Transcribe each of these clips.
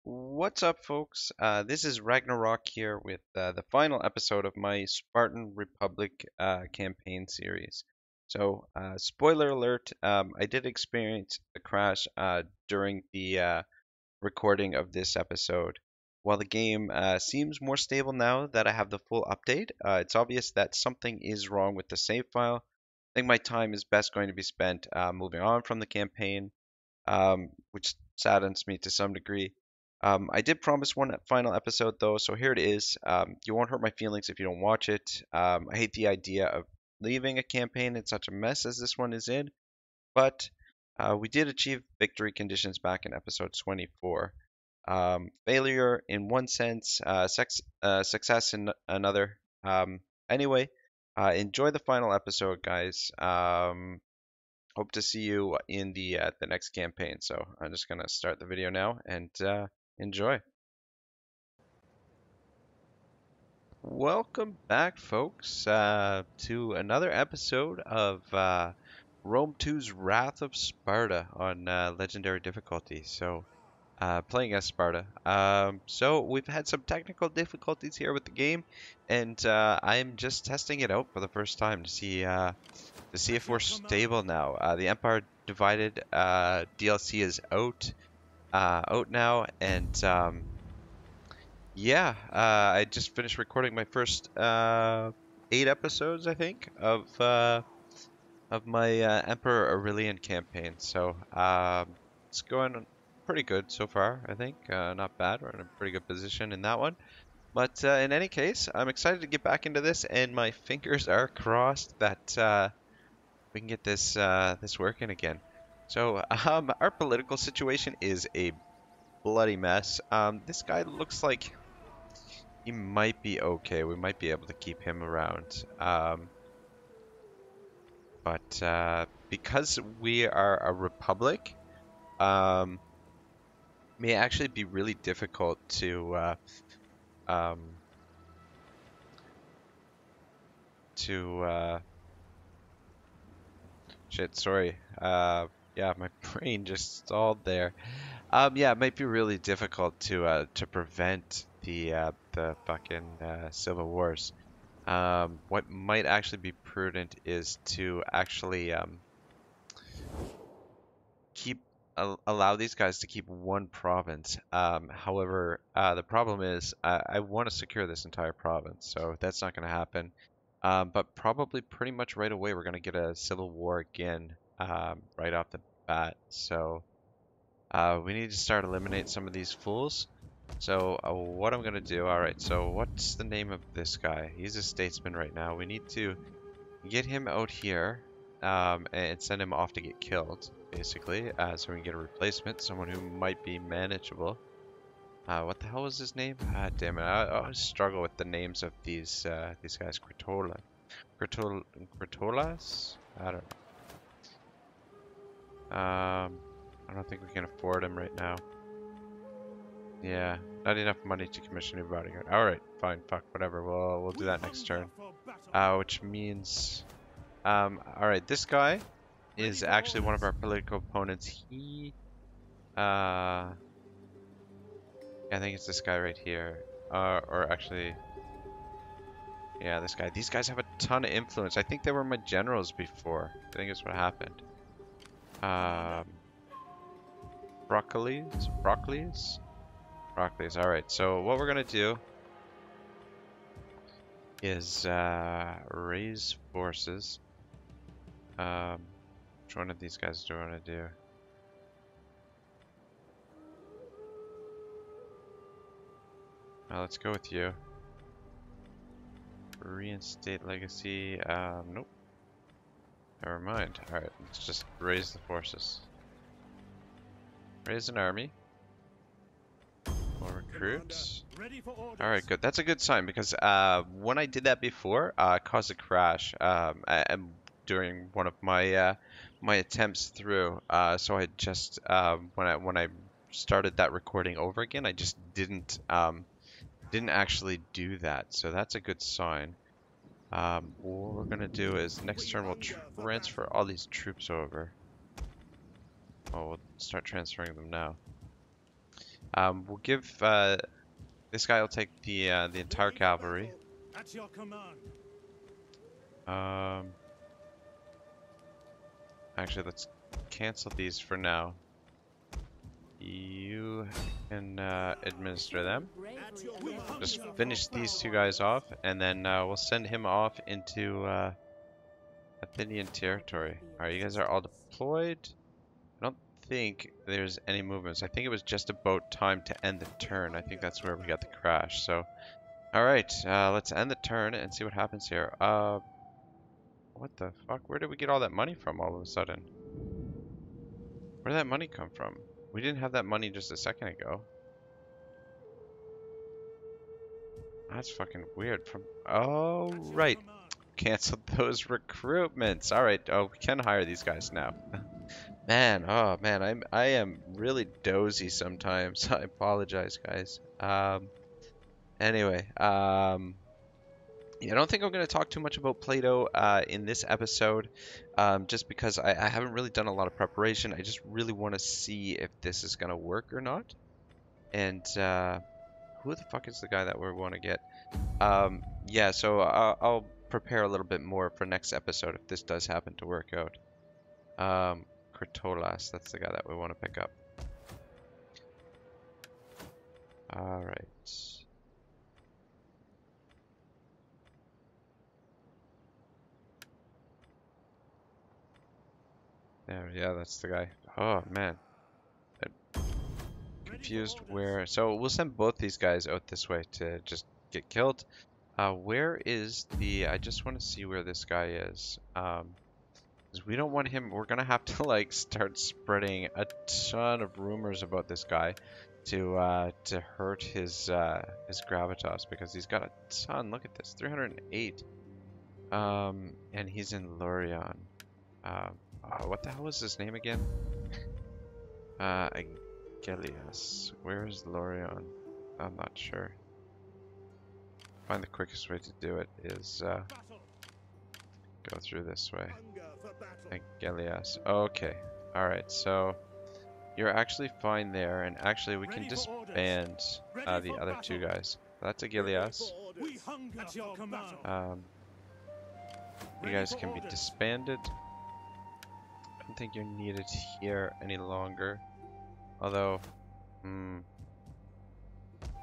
What's up, folks? This is Ragnarok here with the final episode of my Spartan Republic campaign series. Spoiler alert, I did experience a crash during the recording of this episode. While the game seems more stable now that I have the full update, it's obvious that something is wrong with the save file. I think my time is best going to be spent moving on from the campaign, which saddens me to some degree. I did promise one final episode though, so here it is. You won't hurt my feelings if you don't watch it. I hate the idea of leaving a campaign in such a mess as this one is in, but we did achieve victory conditions back in episode 24. Failure in one sense, success in another. Anyway, enjoy the final episode, guys. Hope to see you in the next campaign. So I'm just gonna start the video now and enjoy. Welcome back, folks, to another episode of Rome 2's Wrath of Sparta on Legendary difficulty. Playing as Sparta. So we've had some technical difficulties here with the game, and I'm just testing it out for the first time to see if we're stable now. The Empire Divided DLC is out now, and yeah, I just finished recording my first 8 episodes, I think, of my Emperor Aurelian campaign. It's going pretty good so far, I think. Not bad. We're in a pretty good position in that one. But in any case, I'm excited to get back into this, and my fingers are crossed that we can get this working again. Our political situation is a bloody mess. This guy looks like he might be okay. We might be able to keep him around. But because we are a republic, may actually be really difficult to shit, sorry. Yeah, my brain just stalled there. Yeah, it might be really difficult to prevent the fucking civil wars. What might actually be prudent is to actually keep allow these guys to keep one province. However, the problem is I want to secure this entire province, so that's not going to happen. But probably pretty much right away we're going to get a civil war again, right off the bat. We need to start eliminate some of these fools. What I'm going to do, alright, so what's the name of this guy? He's a statesman right now. We need to get him out here, and send him off to get killed, basically, so we can get a replacement, someone who might be manageable. What the hell was his name? Ah, damn it, I always struggle with the names of these guys. Gratolas? I don't know. I don't think we can afford him right now. Yeah, not enough money to commission a new bodyguard. Alright, fine, fuck, whatever. We'll do that next turn. Which means, alright, this guy is actually one of our political opponents. I think it's this guy right here. Or actually, yeah, this guy. These guys have a ton of influence. I think they were my generals before. I think that's what happened. Broccolis. Alright, so what we're gonna do is raise forces. Which one of these guys do I want to do? Let's go with you. Reinstate legacy. Nope. Never mind. Alright, let's just raise the forces. Raise an army. More recruits. Alright, good. That's a good sign because when I did that before, it caused a crash during one of my my attempts through. So I just when I started that recording over again, I just didn't actually do that. So that's a good sign. What we're gonna do is next turn we'll transfer all these troops over. Oh, we'll start transferring them now. We'll give this guy will take the entire cavalry. At your command. Actually, let's cancel these for now. You can administer them. Just finish these two guys off, and then we'll send him off into Athenian territory. Alright, you guys are all deployed. I don't think there's any movements. I think it was just about time to end the turn. I think that's where we got the crash. So, alright, let's end the turn and see what happens here. What the fuck? Where did we get all that money from all of a sudden? Where did that money come from? We didn't have that money just a second ago. That's fucking weird. Oh, right. Canceled those recruitments. Alright, oh, we can hire these guys now. Man, oh man, I am really dozy sometimes. I apologize, guys. Anyway, yeah, I don't think I'm going to talk too much about Plato in this episode, just because I haven't really done a lot of preparation. I just really want to see if this is going to work or not. And who the fuck is the guy that we want to get? Yeah, so I'll prepare a little bit more for next episode if this does happen to work out. Kritolas, that's the guy that we want to pick up. Alright. There, yeah, that's the guy. Oh, man. I'm confused where... So, we'll send both these guys out this way to just get killed. Where is the... I just want to see where this guy is. Because we don't want him... We're going to have to, like, start spreading a ton of rumors about this guy to hurt his gravitas. Because he's got a ton. Look at this. 308. And he's in Lorient. What the hell was his name again? Agelias. Where is Lorient? I'm not sure. I find the quickest way to do it is go through this way. Agelias. Okay. Alright, so you're actually fine there, and actually we can disband the other two guys. That's Agelias. You guys can be disbanded. I don't think you're needed here any longer. Although,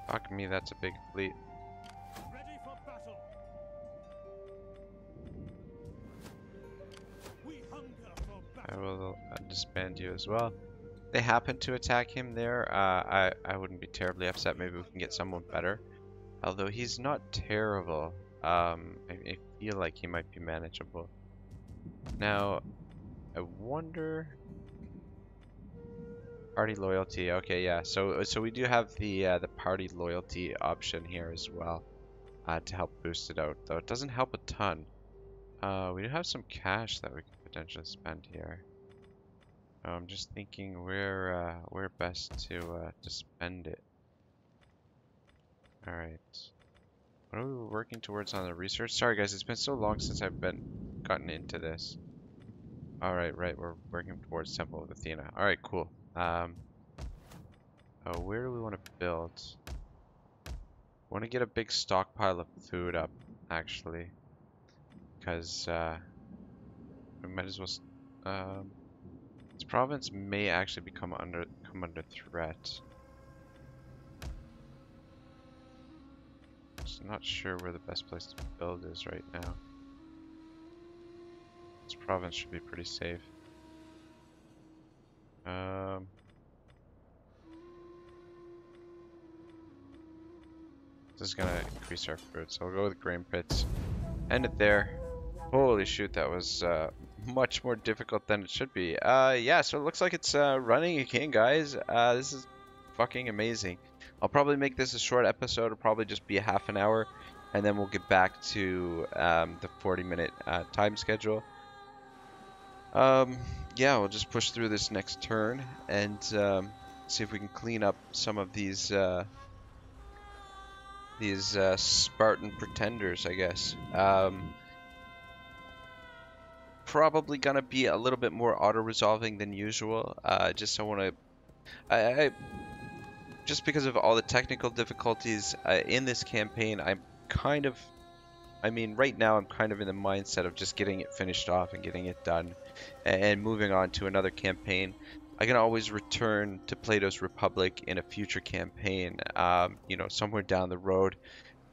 fuck me, that's a big fleet. Ready for battle. We hunger for battle. I will disband you as well. They happen to attack him there. I wouldn't be terribly upset. Maybe we can get someone better. Although he's not terrible. I feel like he might be manageable. Now, I wonder... Party loyalty. Okay, yeah. So we do have the party loyalty option here as well, to help boost it out. Though it doesn't help a ton. We do have some cash that we could potentially spend here. I'm just thinking where best to spend it. All right. What are we working towards on the research? Sorry guys, it's been so long since I've gotten into this. Alright, right, we're working towards Temple of Athena. Alright, cool. Where do we want to build? I want to get a big stockpile of food up, actually. Because, we might as well... this province may actually come under threat. Just not sure where the best place to build is right now. This province should be pretty safe. This is gonna increase our fruit, so we'll go with grain pits. End it there. Holy shoot, that was much more difficult than it should be. Yeah, so it looks like it's running again, guys. This is fucking amazing. I'll probably make this a short episode. It'll probably just be a half an hour, and then we'll get back to the 40-minute time schedule. Yeah, we'll just push through this next turn and see if we can clean up some of these Spartan pretenders, I guess. Probably gonna be a little bit more auto-resolving than usual. Just I want to. just because of all the technical difficulties in this campaign, I'm kind of, I mean, right now I'm kind of in the mindset of just getting it finished off and getting it done and moving on to another campaign. I can always return to Plato's Republic in a future campaign, you know, somewhere down the road.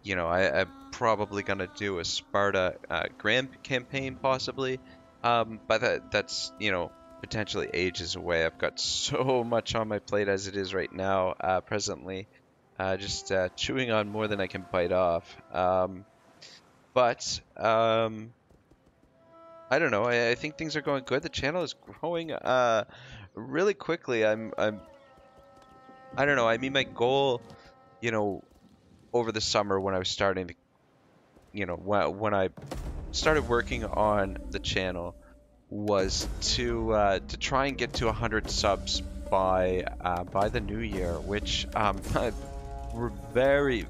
You know, I'm probably gonna do a Sparta grand campaign possibly, but that's, you know, potentially ages away. I've got so much on my plate as it is right now, presently, just chewing on more than I can bite off. But I don't know. I think things are going good. The channel is growing really quickly. I don't know. I mean, my goal, you know, over the summer when I was starting to, you know, when I started working on the channel was to try and get to 100 subs by the new year, which we're very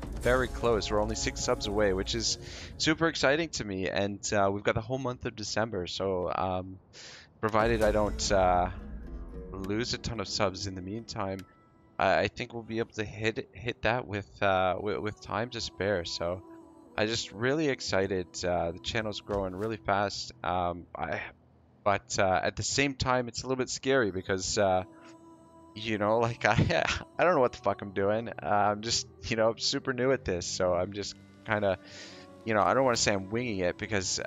close. We're only 6 subs away, which is super exciting to me. And we've got the whole month of December, so provided I don't lose a ton of subs in the meantime, I think we'll be able to hit that with time to spare. So I just really excited. The channel's growing really fast. But at the same time, it's a little bit scary because you know, like I don't know what the fuck I'm doing. I'm just, you know, super new at this, so I'm just kind of, you know, I don't want to say I'm winging it because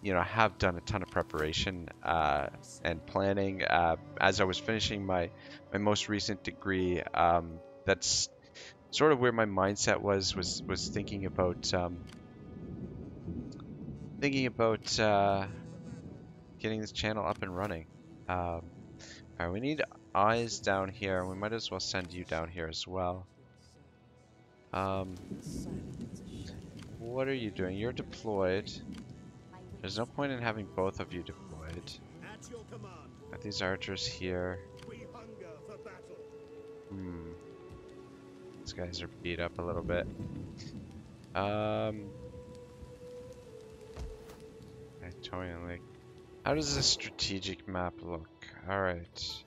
you know, I have done a ton of preparation and planning as I was finishing my most recent degree. That's sort of where my mindset was thinking about getting this channel up and running. Um, all right, we need eyes down here. We might as well send you down here as well. Um, what are you doing? You're deployed. There's no point in having both of you deployed. At your command. Got these archers here. We hunger for battle. Hmm. These guys are beat up a little bit. Victorian League. How does this strategic map look? Alright.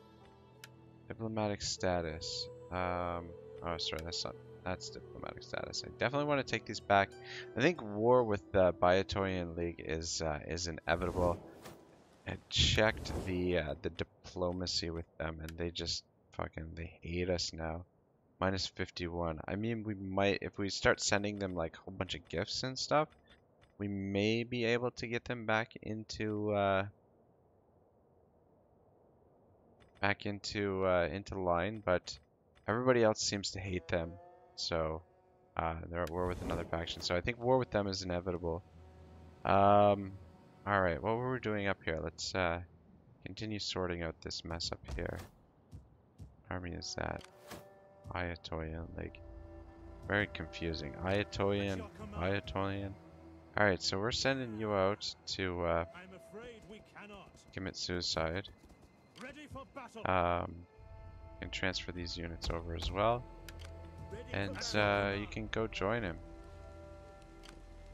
Diplomatic status. Oh, sorry, that's diplomatic status. I definitely want to take these back. I think war with the Biatorian League is inevitable. I checked the diplomacy with them, and they hate us now. Minus 51. I mean, we might, if we start sending them like a whole bunch of gifts and stuff, we may be able to get them into line, but everybody else seems to hate them. So they're at war with another faction. So I think war with them is inevitable. All right, what were we doing up here? Let's continue sorting out this mess up here. Army is that? Ayatolian League. Very confusing. Ayatolian. Alright, so we're sending you out to I'm afraid we cannot. commit suicide. Ready for battle. Can transfer these units over as well. And you can go join him.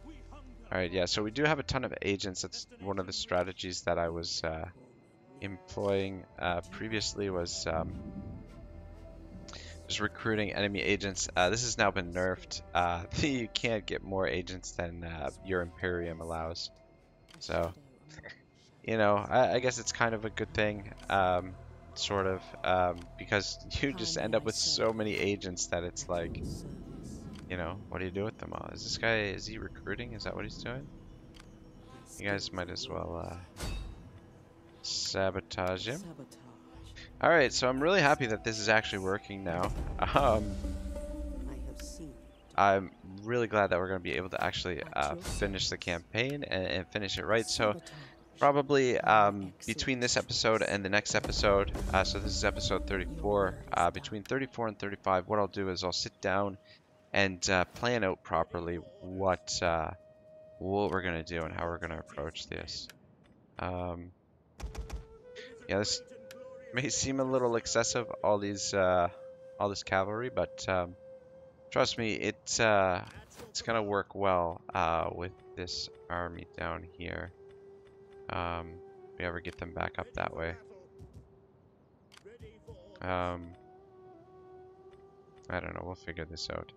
We hunger. Alright, yeah, so we do have a ton of agents. That's one of the strategies that I was employing previously was just recruiting enemy agents. This has now been nerfed. You can't get more agents than your Imperium allows. So, you know, I guess it's kind of a good thing, sort of, because you just end up with so many agents that it's like, you know, what do you do with them all? Is he recruiting? Is that what he's doing? You guys might as well sabotage him. Alright, so I'm really happy that this is actually working now. I'm really glad that we're going to be able to actually finish the campaign and finish it right. So probably between this episode and the next episode, so this is episode 34, between 34 and 35, what I'll do is I'll sit down and plan out properly what we're going to do and how we're going to approach this. Yeah, this may seem a little excessive, all this cavalry, but trust me, it's gonna work well with this army down here. If we ever get them back up that way. I don't know. We'll figure this out.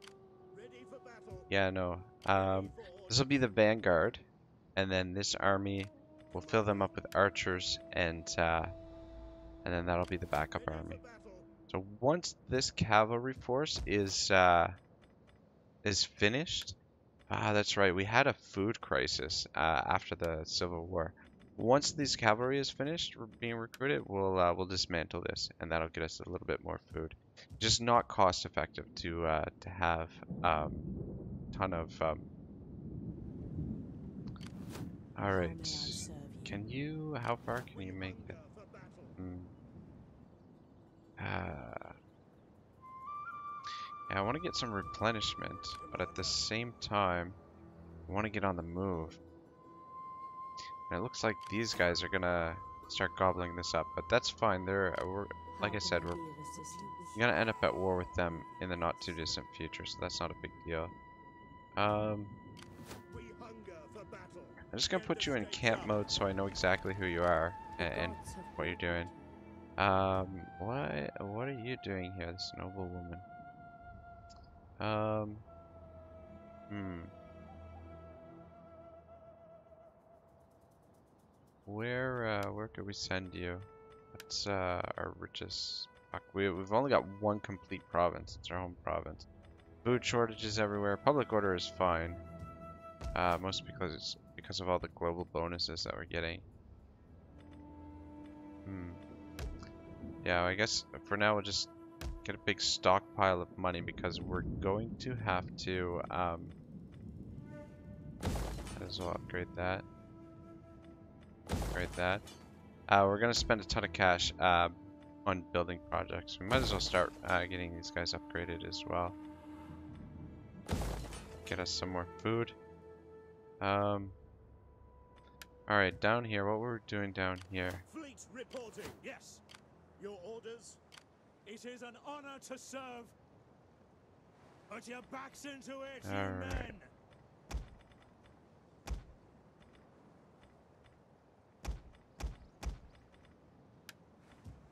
Ready for battle. Yeah, no. Ready for This will orders. be the vanguard, and then this army will fill them up with archers, and then that'll be the backup Ready for army. battle. So once this cavalry force is finished, that's right. We had a food crisis after the Civil War. Once this cavalry is finished being recruited, we'll dismantle this, and that'll get us a little bit more food. Just not cost effective to have ton of. All right. Can you? How far can you make it? Hunger for battle. Hmm. Uh, yeah, I want to get some replenishment, but at the same time, I want to get on the move. And it looks like these guys are gonna start gobbling this up, but that's fine. Like I said, we're gonna end up at war with them in the not too distant future, so that's not a big deal. We hunger for battle. I'm just gonna Get put the you in stakes camp up. mode so I know exactly who you are and what you're doing. What are you doing here, this noble woman? Hmm. Where could we send you? What's our richest? Fuck, we've only got one complete province. It's our home province. Food shortages everywhere. Public order is fine. Mostly because of all the global bonuses that we're getting. Hmm. Yeah, I guess for now we'll just get a big stockpile of money because we're going to have to might as well upgrade that. Upgrade that. We're gonna spend a ton of cash on building projects. We might as well start getting these guys upgraded as well. Get us some more food. Alright, down here, what were we doing down here? Fleet reporting. Yes. Your orders? It is an honor to serve. Put your backs into it, you All right. men.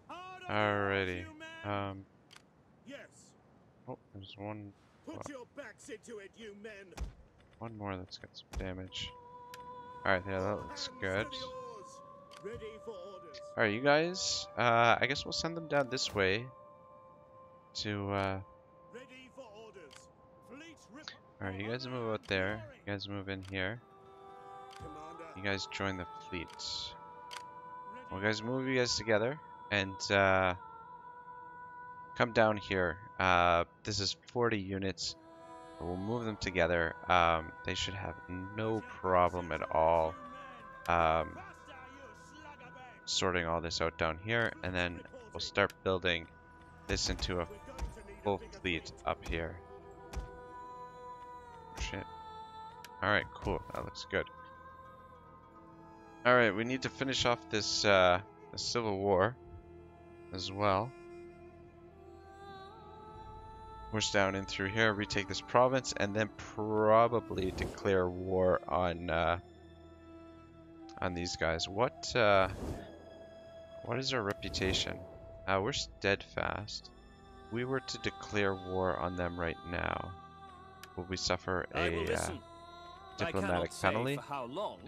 Hard on the horse, Alrighty. you men. Yes. Oh, there's one Put your backs into it, you men. more that's got some damage. Alright, yeah, that looks Hands good. to the oars. Ready for orders. Alright, you guys, I guess we'll send them down this way to, Ready for orders. Fleet rip. alright, you guys move out there. You guys move in here. Commander. You guys join the fleet. Ready. Well, guys, move you guys together and, come down here. This is 40 units. We'll move them together. They should have no problem at all sorting all this out down here, and then we'll start building this into a full fleet up here. Shit. Alright, cool. That looks good. Alright, we need to finish off this the Civil War as well. Push down in through here, retake this province, and then probably declare war on these guys. What is our reputation? We're steadfast. If we were to declare war on them right now, will we suffer I will a listen. diplomatic I cannot penalty? say for how long.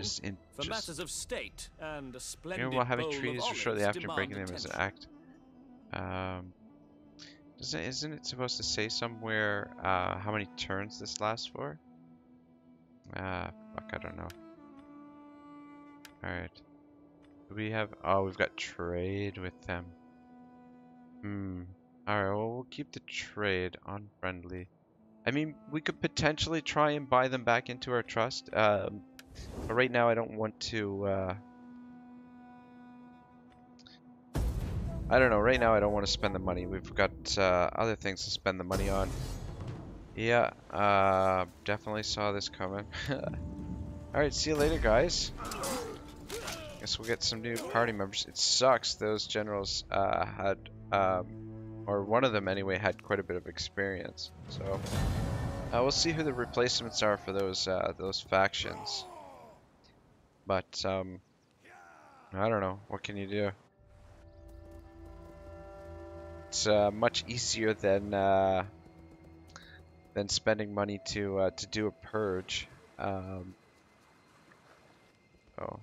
For matters of state and a splendid While having bowl of treaties or olives shortly after demand breaking them as an attention. act. Isn't it supposed to say somewhere how many turns this lasts for? Fuck, I don't know. Alright. Do we have... Oh, we've got trade with them. Alright, well, we'll keep the trade unfriendly. I mean, we could potentially try and buy them back into our trust. But right now I don't want to... I don't know, right now I don't want to spend the money. We've got other things to spend the money on. Yeah, definitely saw this coming. Alright, see you later, guys. Guess we'll get some new party members. It sucks those generals had, or one of them anyway, had quite a bit of experience. So, we'll see who the replacements are for those factions. But, I don't know. What can you do? It's much easier than than spending money to do a purge. Oh. All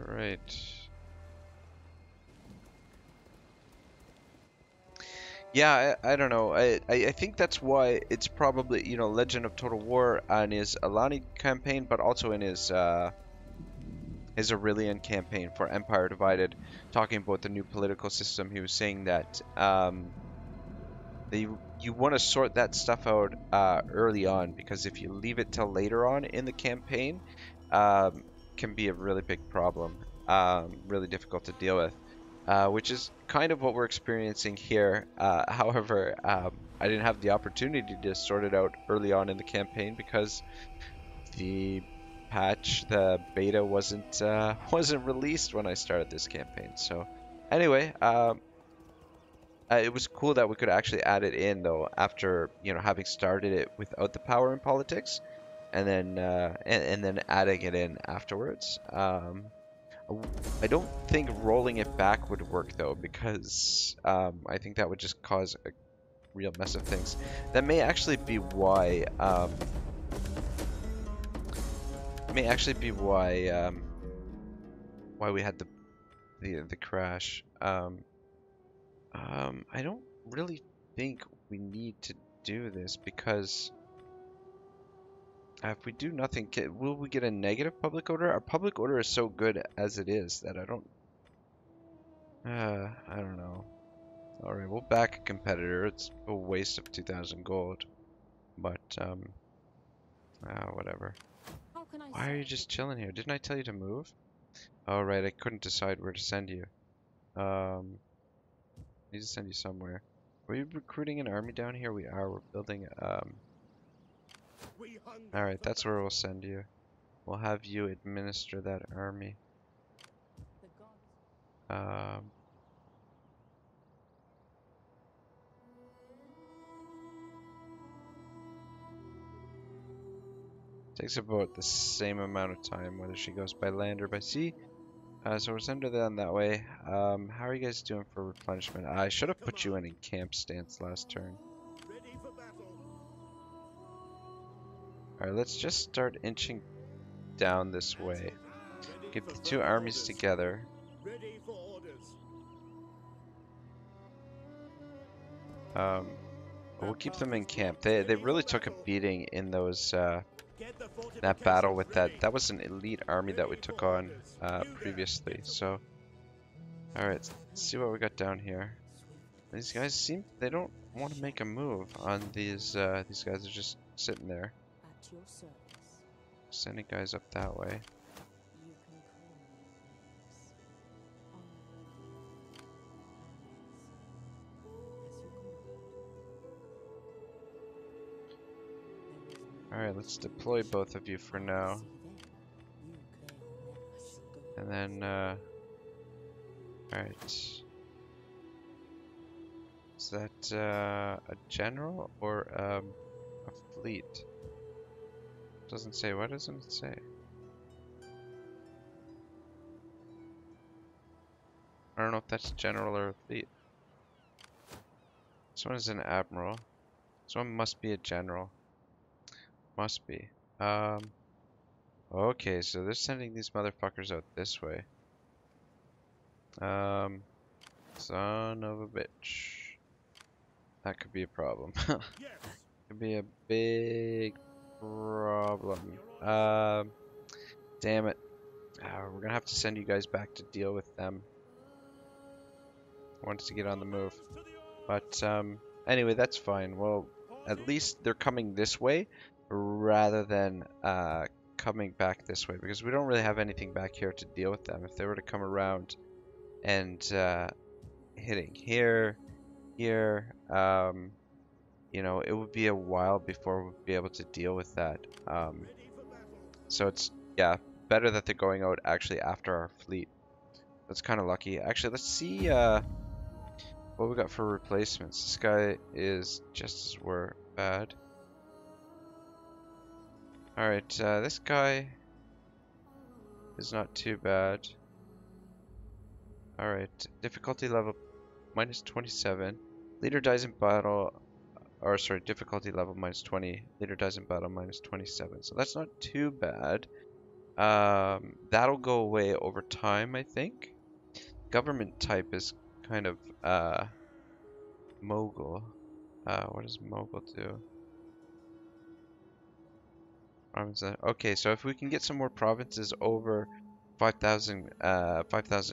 right. Yeah, I don't know. I think that's why it's probably, you know, Legend of Total War on his Alani campaign, but also in his Aurelian campaign for Empire Divided, talking about the new political system. He was saying that you want to sort that stuff out early on, because if you leave it till later on in the campaign, can be a really big problem, really difficult to deal with, which is kind of what we're experiencing here. However, I didn't have the opportunity to sort it out early on in the campaign because the the beta wasn't released when I started this campaign. So anyway, it was cool that we could actually add it in though after, you know, having started it without the power in politics, and then and then adding it in afterwards. I don't think rolling it back would work though, because I think that would just cause a real mess of things. That may actually be why why we had the crash. I don't really think we need to do this, because if we do nothing, will we get a negative public order? Our public order is so good as it is that I don't know. Alright, we'll back a competitor. It's a waste of 2,000 gold. But, whatever. Why are you just chilling here? Didn't I tell you to move? Oh, right, I couldn't decide where to send you. I need to send you somewhere. Are we recruiting an army down here? We are. We're building, Alright, that's where we'll send you. We'll have you administer that army. Takes about the same amount of time whether she goes by land or by sea. So we're sending them that way. How are you guys doing for replenishment? I should have put you in a camp stance last turn. Alright, let's just start inching down this way. Get the two armies together. We'll keep them in camp. They really took a beating in those that battle with that was an elite army that we took on previously. So alright, let's see what we got down here. These guys they don't want to make a move on these guys are just sitting there. Sending guys up that way. Alright, let's deploy both of you for now. And then, alright. Is that a general or a fleet? Doesn't say. Why doesn't it say? I don't know if that's general or a fleet. This one is an admiral. This one must be a general. Must be. Okay, so they're sending these motherfuckers out this way. Son of a bitch. That could be a problem. Could be a big problem. Damn it. We're gonna have to send you guys back to deal with them once to get on the move. But anyway, that's fine. Well, at least they're coming this way rather than coming back this way, because we don't really have anything back here to deal with them. If they were to come around and hitting here, you know, it would be a while before we'd be able to deal with that. So it's, yeah, better that they're going out actually after our fleet. That's kind of lucky. Actually, let's see what we got for replacements. This guy is just as bad. Alright, this guy is not too bad. Alright, difficulty level minus 27. Leader dies in battle, or sorry, difficulty level minus 20. Leader dies in battle minus 27. So that's not too bad. That'll go away over time, I think. Government type is kind of mogul. What does mogul do? Okay, so if we can get some more provinces over 5,000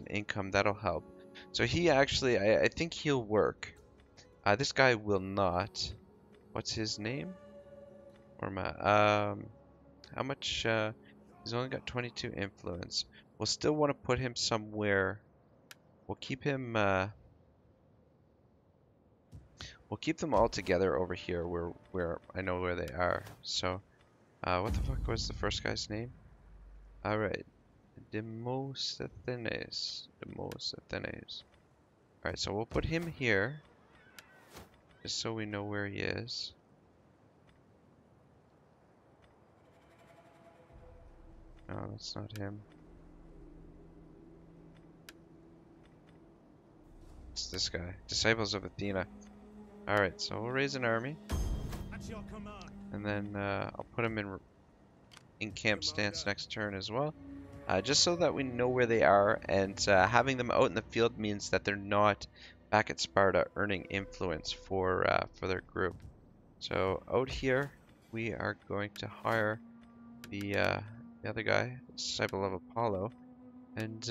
income, that'll help. So he actually, I think he'll work. This guy will not. What's his name? How much? He's only got 22 influence. We'll still want to put him somewhere. We'll keep him. We'll keep them all together over here, where I know where they are. So, what the fuck was the first guy's name? All right, Demosthenes. Demosthenes. All right, so we'll put him here, just so we know where he is. No, that's not him. It's this guy. Disciples of Athena. Alright, so we'll raise an army. At your command. And then I'll put them in camp stance next turn as well. Just so that we know where they are. And having them out in the field means that they're not back at Sparta earning influence for their group. So out here, we are going to hire the other guy, disciple of Apollo. And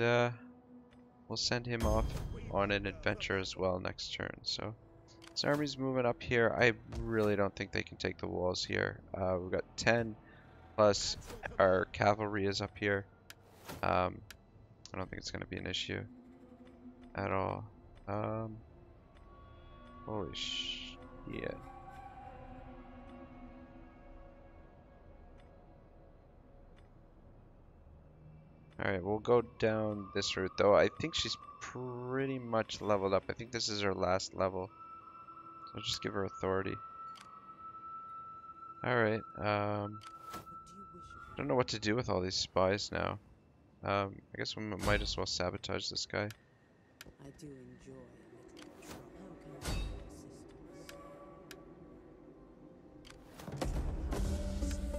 we'll send him off on an adventure as well next turn. So this army's moving up here. I really don't think they can take the walls here. We've got 10 plus our cavalry is up here. I don't think it's going to be an issue at all. Holy shit. Alright, we'll go down this route though. I think she's pretty much leveled up. I think this is her last level. So just give her authority. Alright, I don't know what to do with all these spies now. I guess we might as well sabotage this guy. I do enjoy a little trouble. How can I be assistance?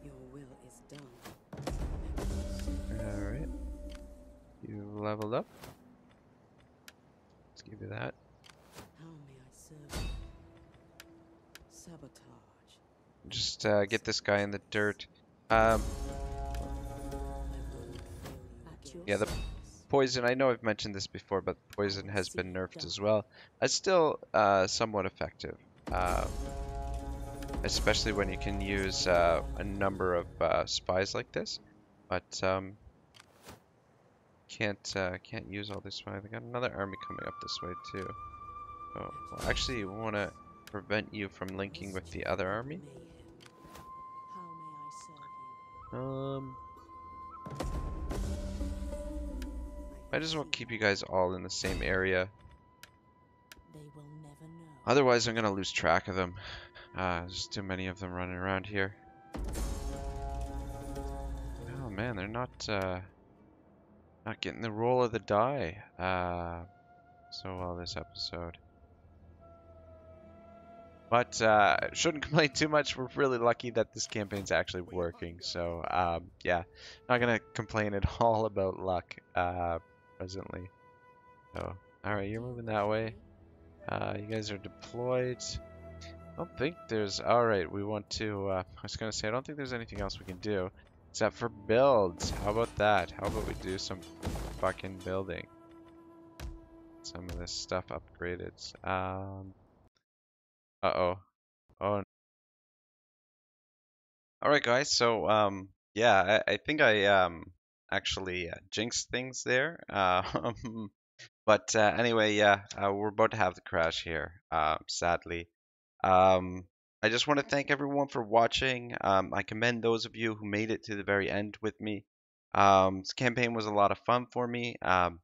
Your will is done. Alright. You leveled up. Let's give you that. How may I serve you? Sabotage. Just get this guy in the dirt. Yeah, the poison, I know I've mentioned this before, but poison has been nerfed as well. It's still somewhat effective. Especially when you can use a number of spies like this. But can't use all these spies. I got another army coming up this way too. So, well, actually, we want to prevent you from linking with the other army. How may I serve you? Might as well keep you guys all in the same area. They will never know. Otherwise, I'm gonna lose track of them. There's too many of them running around here. Oh man, they're not getting the roll of the die so well this episode. But shouldn't complain too much. We're really lucky that this campaign's actually working. So yeah, not gonna complain at all about luck presently. So all right, you're moving that way. You guys are deployed. I don't think there's... Alright, we want to... I was going to say, I don't think there's anything else we can do except for builds. How about that? How about we do some fucking building? Some of this stuff upgraded. Uh-oh. Oh. Alright, guys. So, yeah, I think I actually jinxed things there. But anyway, yeah, we're about to have the crash here, sadly. I just want to thank everyone for watching. I commend those of you who made it to the very end with me. This campaign was a lot of fun for me,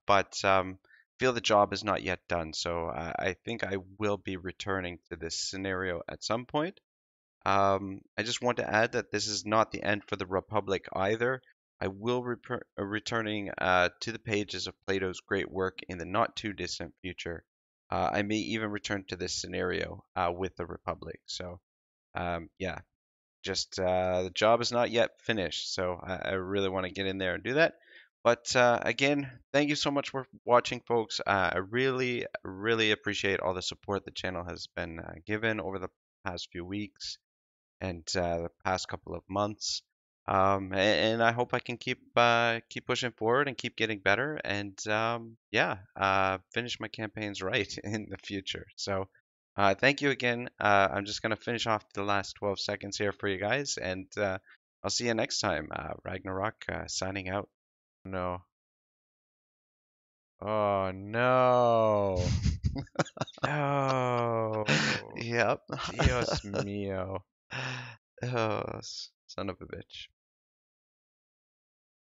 but feel the job is not yet done. So I think I will be returning to this scenario at some point. I just want to add that this is not the end for the Republic either. I will returning to the pages of Plato's great work in the not too distant future. I may even return to this scenario with the Republic. So, yeah, just the job is not yet finished, so I really want to get in there and do that. But again, thank you so much for watching, folks. I really, really appreciate all the support the channel has been given over the past few weeks and the past couple of months. And I hope I can keep pushing forward and keep getting better, and yeah, finish my campaigns right in the future. So thank you again. I'm just gonna finish off the last 12 seconds here for you guys, and I'll see you next time. Ragnarok signing out. No. Oh no. No. Yep. Dios mío. Oh, son of a bitch.